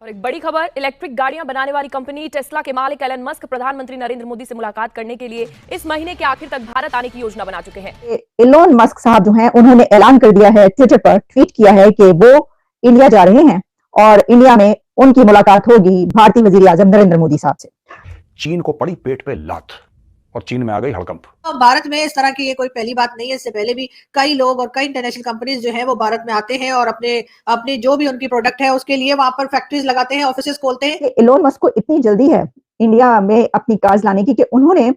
और एक बड़ी खबर, इलेक्ट्रिक गाड़ियां बनाने वाली कंपनी टेस्ला के मालिक एलन मस्क प्रधानमंत्री नरेंद्र मोदी से मुलाकात करने के लिए इस महीने के आखिर तक भारत आने की योजना बना चुके हैं। एलोन मस्क साहब जो हैं उन्होंने ऐलान कर दिया है, ट्विटर पर ट्वीट किया है कि वो इंडिया जा रहे हैं और इंडिया में उनकी मुलाकात होगी भारतीय वजीर आजम नरेंद्र मोदी साहब से। चीन को पड़ी पेट पे लात और चीन में आ गई हड़कंप। तो भारत में इस तरह की ये कोई पहली बात नहीं है। इससे पहले भी कई लोग और कई इंटरनेशनल कंपनीज जो है वो भारत में आते हैं और अपने जो भी उनकी प्रोडक्ट है उसके लिए वहां पर फैक्ट्रीज लगाते हैं, ऑफिसेस खोलते हैं। एलोन मस्क को इतनी जल्दी है इंडिया में अपनी कार्स लाने की कि उन्होंने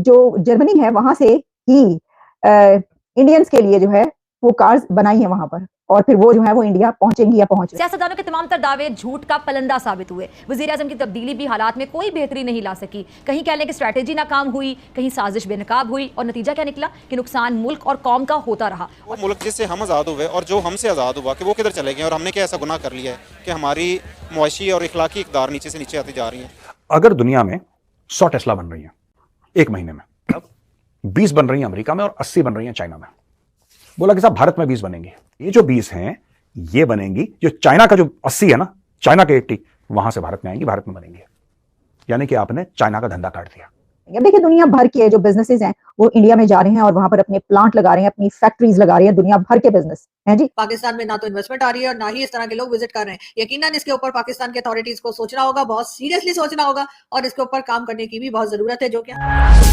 जो जर्मनी है वहां से ही इंडियंस के लिए जो है वो कार्स बनाई है वहां पर, और फिर वो जो है वो इंडिया पहुंचेंगी या पहुंच। सियासतदानों के तमाम तर दावे झूठ का पलंदा साबित हुए। वजीर आजम की तब्दीली भी हालात में कोई बेहतरी नहीं ला सकी। कहीं कह लें कि स्ट्रैटेजी नाकाम हुई, कहीं साजिश बेनकाब हुई, और नतीजा क्या निकला कि नुकसान मुल्क और कौम का होता रहा। वो मुल्क जिससे हम आज़ाद हुए और जो हमसे आज़ाद हुआ कि वो किधर चले गए, और हमने क्या ऐसा गुनाह कर लिया है कि हमारी मुआशी और इखलाकी इक़दार नीचे से नीचे आती जा रही हैं। अगर दुनिया में 100 टेस्ला बन रही हैं एक महीने में, 20 बन रही हैं अमेरिका में और 80 बन रही हैं चाइना में, बोला कि साहब भारत में 20 बनेंगी। ये जो 20 हैं ये बनेंगी, जो चाइना का जो 80 है ना, चाइना के 80 वहां से भारत में आएंगी, भारत में बनेंगी। यानी कि आपने चाइना का धंधा काट दिया। देखिए दुनिया भर के जो बिजनेसेस हैं वो इंडिया में जा रहे हैं और वहां पर अपने प्लांट लगा रहे हैं, अपनी फैक्ट्रीज लगा रहे हैं, दुनिया भर के बिजनेस हैं जी। पाकिस्तान में ना तो इन्वेस्टमेंट आ रही है और ना ही इस तरह के लोग विजिट कर रहे हैं। यकीनन इसके ऊपर पाकिस्तान के अथॉरिटीज को सोचना होगा, बहुत सीरियसली सोचना होगा, और इसके ऊपर काम करने की भी बहुत जरूरत है। जो क्या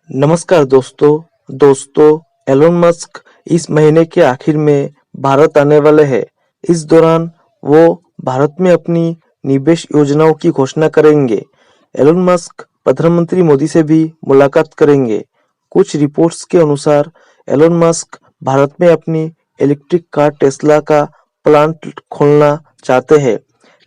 नमस्कार दोस्तों, एलोन मस्क इस महीने के आखिर में भारत आने वाले हैं। इस दौरान वो भारत में अपनी निवेश योजनाओं की घोषणा करेंगे। एलोन मस्क प्रधानमंत्री मोदी से भी मुलाकात करेंगे। कुछ रिपोर्ट्स के अनुसार एलोन मस्क भारत में अपनी इलेक्ट्रिक कार टेस्ला का प्लांट खोलना चाहते हैं,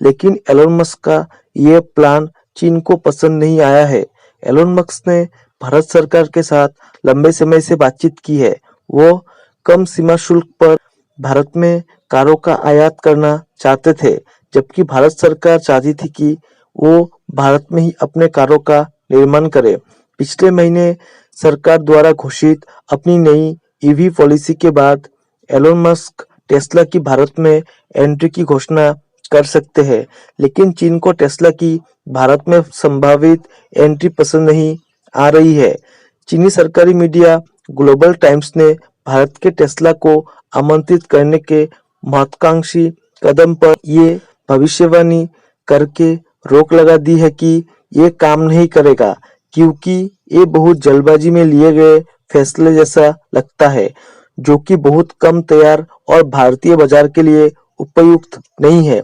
लेकिन एलोन मस्क का ये प्लान चीन को पसंद नहीं आया है। एलोन मस्क ने भारत सरकार के साथ लंबे समय से बातचीत की है। वो कम सीमा शुल्क पर भारत में कारों का आयात करना चाहते थे, जबकि भारत सरकार चाहती थी कि वो भारत में ही अपने कारों का निर्माण करे। पिछले महीने सरकार द्वारा घोषित अपनी नई ईवी पॉलिसी के बाद एलोन मस्क टेस्ला की भारत में एंट्री की घोषणा कर सकते हैं, लेकिन चीन को टेस्ला की भारत में संभावित एंट्री पसंद नहीं आ रही है। चीनी सरकारी मीडिया ग्लोबल टाइम्स ने भारत के टेस्ला को आमंत्रित करने के महत्वाकांक्षी कदम पर ये भविष्यवाणी करके रोक लगा दी है कि ये काम नहीं करेगा, क्योंकि ये बहुत जल्दबाजी में लिए गए फैसले जैसा लगता है, जो कि बहुत कम तैयार और भारतीय बाजार के लिए उपयुक्त नहीं है।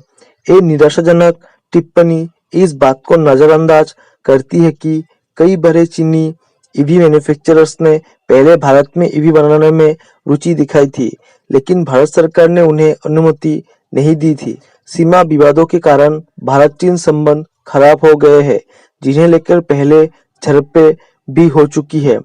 ये निराशाजनक टिप्पणी इस बात को नजरअंदाज करती है कि कई बड़े चीनी ईवी मैन्युफैक्चरर्स ने पहले भारत में ईवी बनाने में रुचि दिखाई थी, लेकिन भारत सरकार ने उन्हें अनुमति नहीं दी थी। सीमा विवादों के कारण भारत चीन संबंध खराब हो गए हैं, जिन्हें लेकर पहले झड़पें भी हो चुकी है।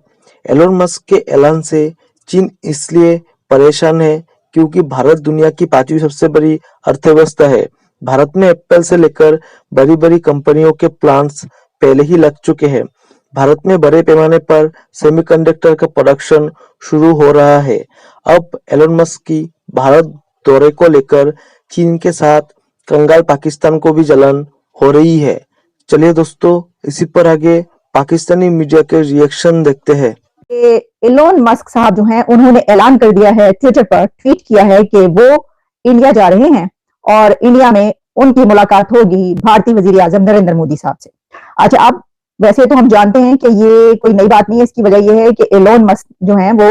एलोन मस्क के ऐलान से चीन इसलिए परेशान है क्योंकि भारत दुनिया की 5वीं सबसे बड़ी अर्थव्यवस्था है। भारत में एप्पल से लेकर बड़ी बड़ी कंपनियों के प्लांट्स पहले ही लग चुके हैं। भारत में बड़े पैमाने पर सेमीकंडक्टर का प्रोडक्शन शुरू हो रहा है। अब एलोन मस्क की भारत दौरे को लेकर चीन के साथ कंगाल पाकिस्तान को भी जलन हो रही है। चलिए दोस्तों, इसी पर आगे पाकिस्तानी मीडिया के रिएक्शन देखते हैं। एलोन मस्क साहब जो हैं उन्होंने ऐलान कर दिया है, ट्विटर पर ट्वीट किया है कि वो इंडिया जा रहे हैं और इंडिया में उनकी मुलाकात होगी भारतीय वजीर आजम नरेंद्र मोदी साहब से। अच्छा, अब वैसे तो हम जानते हैं कि ये कोई नई बात नहीं है। इसकी वजह यह है कि एलोन मस्क जो हैं वो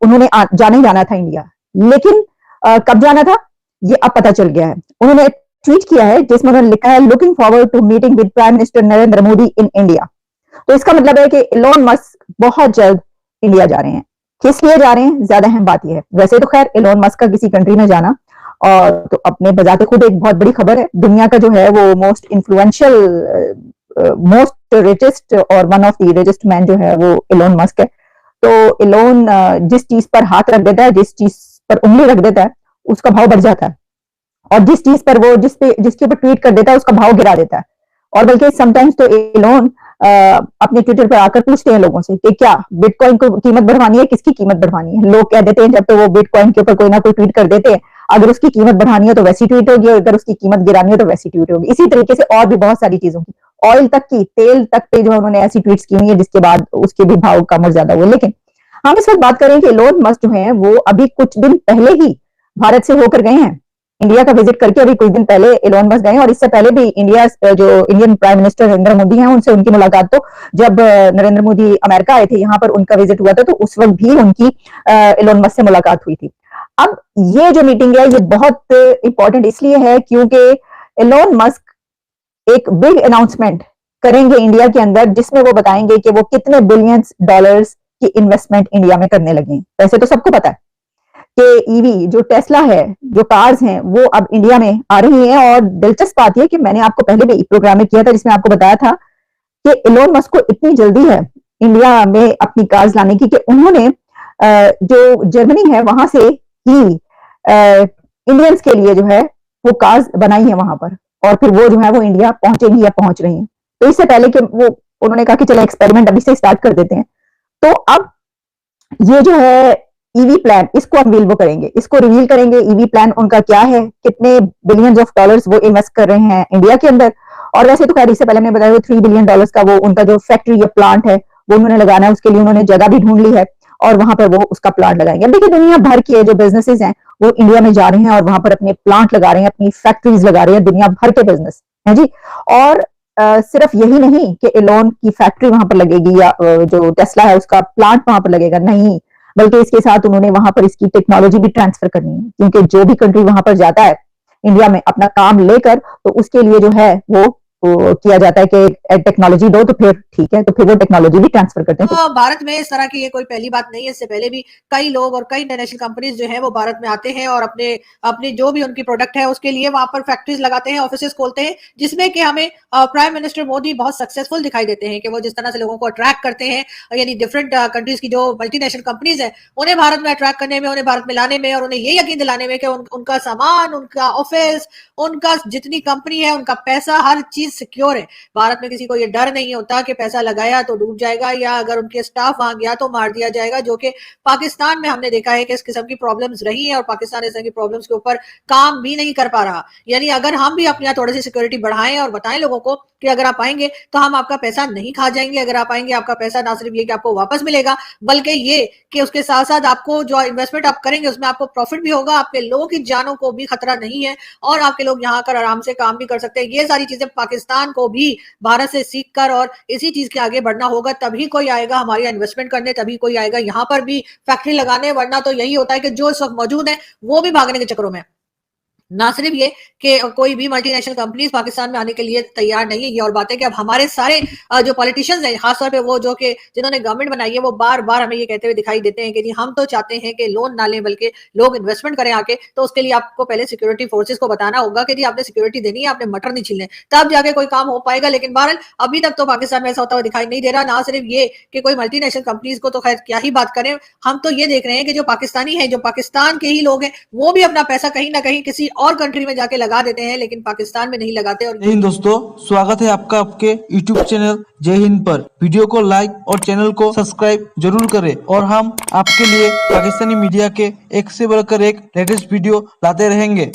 उन्होंने जाना ही जाना था इंडिया, लेकिन कब जाना था ये अब पता चल गया है। उन्होंने ट्वीट किया है जिसमें उन्होंने लिखा है, looking forward to meeting with prime minister Narendra Modi in India. तो इसका मतलब है कि एलोन मस्क बहुत जल्द इंडिया जा रहे हैं। किस लिए जा रहे हैं, ज्यादा अहम बात यह है। वैसे तो खैर एलोन मस्क का किसी कंट्री में जाना और तो अपने बजाते खुद एक बहुत बड़ी खबर है। दुनिया का जो है वो मोस्ट इन्फ्लुएंशियल, मोस्ट रिचेस्ट और one of the richest man जो है वो एलोन मस्क है। तो एलोन जिस चीज पर हाथ रख देता है, जिस चीज पर उंगली रख देता है, उसका भाव बढ़ जाता है, और जिस चीज पर वो जिसके ऊपर ट्वीट कर देता है उसका भाव गिरा देता है। और बल्कि समटाइम्स तो एलोन अपने ट्विटर पर आकर पूछते हैं लोगों से कि क्या बिटकॉइन को कीमत बढ़वानी है, किसकी कीमत बढ़वानी है। लोग कह देते हैं जब तो वो बिटकॉइन के ऊपर कोई ना कोई ट्वीट कर देते हैं, अगर उसकी कीमत बढ़ानी है तो वैसी ट्वीट होगी, और अगर उसकी कीमत गिरानी है तो वैसी ट्वीट होगी। इसी तरीके से और भी बहुत सारी चीजों की, ऑयल तक की, तेल तक पे जो उन्होंने ऐसी ट्वीट्स की हुई है जिसके बाद उसके भी भाव कम और ज्यादा हुए। लेकिन हम इस वक्त बात करें कि इलोन मस्क जो है वो अभी कुछ दिन पहले ही भारत से होकर गए हैं, इंडिया का विजिट करके अभी कुछ दिन पहले इलोन मस्क गए, और इससे पहले भी Indian prime minister Narendra Modi हैं, उनसे उनकी मुलाकात तो जब नरेंद्र मोदी अमेरिका आए थे, यहाँ पर उनका विजिट हुआ था, तो उस वक्त भी उनकी इलोन मस्क से मुलाकात हुई थी। अब ये जो मीटिंग है ये बहुत इंपॉर्टेंट इसलिए है क्योंकि इलोन मस्क एक बिग अनाउंसमेंट करेंगे इंडिया के अंदर, जिसमें वो बताएंगे कि वो कितने बिलियंस डॉलर्स की इन्वेस्टमेंट इंडिया में करने लगे हैं। वैसे तो सबको पता है कि ईवी जो टेस्ला है, जो कार्स हैं, वो अब इंडिया में आ रही हैं। और दिलचस्प बात यह कि मैंने आपको पहले भी एक प्रोग्राम में किया था जिसमें आपको बताया था कि इलोन मस्क को इतनी जल्दी है इंडिया में अपनी कार्स लाने की कि उन्होंने जो जर्मनी है वहां से ही इंडियंस के लिए जो है वो कार्स बनाई है वहां पर, और फिर वो जो है वो इंडिया पहुंचेंगी या पहुंच रही हैं। तो इससे पहले कि वो उन्होंने कहा कि चलो एक्सपेरिमेंट अभी से स्टार्ट कर देते हैं। तो अब ये जो है ईवी प्लान, इसको अनवील वो करेंगे, इसको रिवील करेंगे। ईवी प्लान उनका क्या है, कितने बिलियंस ऑफ डॉलर्स वो इन्वेस्ट कर रहे हैं इंडिया के अंदर। और वैसे तो खैर इससे पहले मैंने बताया 3 बिलियन डॉलर्स का वो उनका जो फैक्ट्री या प्लांट है वो उन्होंने लगाना है, उसके लिए उन्होंने जगह भी ढूंढ ली है और वहां पर वो उसका प्लांट लगाएंगे। अब देखिए दुनिया भर के जो बिजनेसेस हैं वो इंडिया में जा रहे हैं और वहां पर अपने प्लांट लगा रहे हैं, अपनी फैक्ट्रीज लगा रहे हैं, दुनिया भर के बिजनेस है जी। और सिर्फ यही नहीं कि इलोन की फैक्ट्री वहां पर लगेगी या जो टेस्ला है उसका प्लांट वहां पर लगेगा, नहीं, बल्कि इसके साथ उन्होंने वहां पर इसकी टेक्नोलॉजी भी ट्रांसफर करनी है, क्योंकि जो भी कंट्री वहां पर जाता है इंडिया में अपना काम लेकर, तो उसके लिए जो है वो किया जाता है कि टेक्नोलॉजी दो, तो फिर ठीक है, तो फिर वो टेक्नोलॉजी भी ट्रांसफर करते हैं। तो भारत में इस तरह की ये कोई पहली बात नहीं है, इससे पहले भी कई लोग और कई इंटरनेशनल कंपनीज जो है वो भारत में आते हैं और अपने अपने जो भी उनकी प्रोडक्ट है उसके लिए वहां पर फैक्ट्रीज लगाते हैं, ऑफिसेस खोलते हैं, जिसमें कि हमें प्राइम मिनिस्टर मोदी बहुत सक्सेसफुल दिखाई देते हैं कि वो जिस तरह से लोगों को अट्रैक्ट करते हैं, यानी डिफरेंट कंट्रीज की जो मल्टीनेशनल कंपनीज है उन्हें भारत में अट्रैक्ट करने में, उन्हें भारत में लाने में, और उन्हें ये यकीन दिलाने में कि उनका सामान, उनका ऑफिस, उनका जितनी कंपनी है, उनका पैसा, हर चीज सिक्योर है। भारत में किसी को ये डर नहीं होता कि पैसा लगाया तो डूब जाएगा, या अगर उनके स्टाफ वहां गया तो मार दिया जाएगा, जो कि पाकिस्तान में हमने देखा है कि इस किस्म की प्रॉब्लम्स रही हैं और पाकिस्तान इस तरह की प्रॉब्लम्स के ऊपर काम भी नहीं कर पा रहा। यानी अगर हम भी अपनी थोड़ी सी सिक्योरिटी बढ़ाएं और बताएं लोगों को कि अगर आप आएंगे तो हम आपका पैसा नहीं खा जाएंगे, अगर आप आएंगे आपका पैसा ना सिर्फ ये कि आपको वापस मिलेगा, बल्कि ये कि उसके साथ साथ आपको जो इन्वेस्टमेंट आप करेंगे उसमें आपको प्रॉफिट भी होगा, आपके लोगों की जानों को भी खतरा नहीं है और आपके लोग यहाँ आकर आराम से काम भी कर सकते हैं। ये सारी चीजें पाकिस्तान को भी भारत से सीखकर और इसी चीज के आगे बढ़ना होगा, तभी कोई आएगा हमारी इन्वेस्टमेंट करने, तभी कोई आएगा यहाँ पर भी फैक्ट्री लगाने, वरना तो यही होता है कि जो इस वक्त मौजूद है वो भी भागने के चक्करों में। ना सिर्फ ये कि कोई भी मल्टीनेशनल कंपनीज पाकिस्तान में आने के लिए तैयार नहीं है, ये और बात है कि अब हमारे सारे जो पॉलिटिशियंस हैं, खासतौर पे वो जो कि जिन्होंने गवर्नमेंट बनाई है, वो बार बार हमें ये कहते हुए दिखाई देते हैं कि जी हम तो चाहते हैं कि लोन ना लें बल्कि लोग इन्वेस्टमेंट करें आके, तो उसके लिए आपको पहले सिक्योरिटी फोर्सेस को बताना होगा कि जी आपने सिक्योरिटी देनी है, आपने मटर नहीं छीलने, तब जाके कोई काम हो पाएगा। लेकिन बहरहाल अभी तक तो पाकिस्तान में ऐसा होता हुआ दिखाई नहीं दे रहा। ना सिर्फ ये कि कोई मल्टीनेशनल कंपनीज को तो खैर क्या ही बात करें, हम तो ये देख रहे हैं कि जो पाकिस्तानी है, जो पाकिस्तान के ही लोग हैं, वो भी अपना पैसा कहीं ना कहीं किसी और कंट्री में जाके लगा देते हैं, लेकिन पाकिस्तान में नहीं लगाते। और जय हिंद दोस्तों, स्वागत है आपका आपके YouTube चैनल जय हिंद पर। वीडियो को लाइक और चैनल को सब्सक्राइब जरूर करें और हम आपके लिए पाकिस्तानी मीडिया के एक से बढ़कर एक लेटेस्ट वीडियो लाते रहेंगे।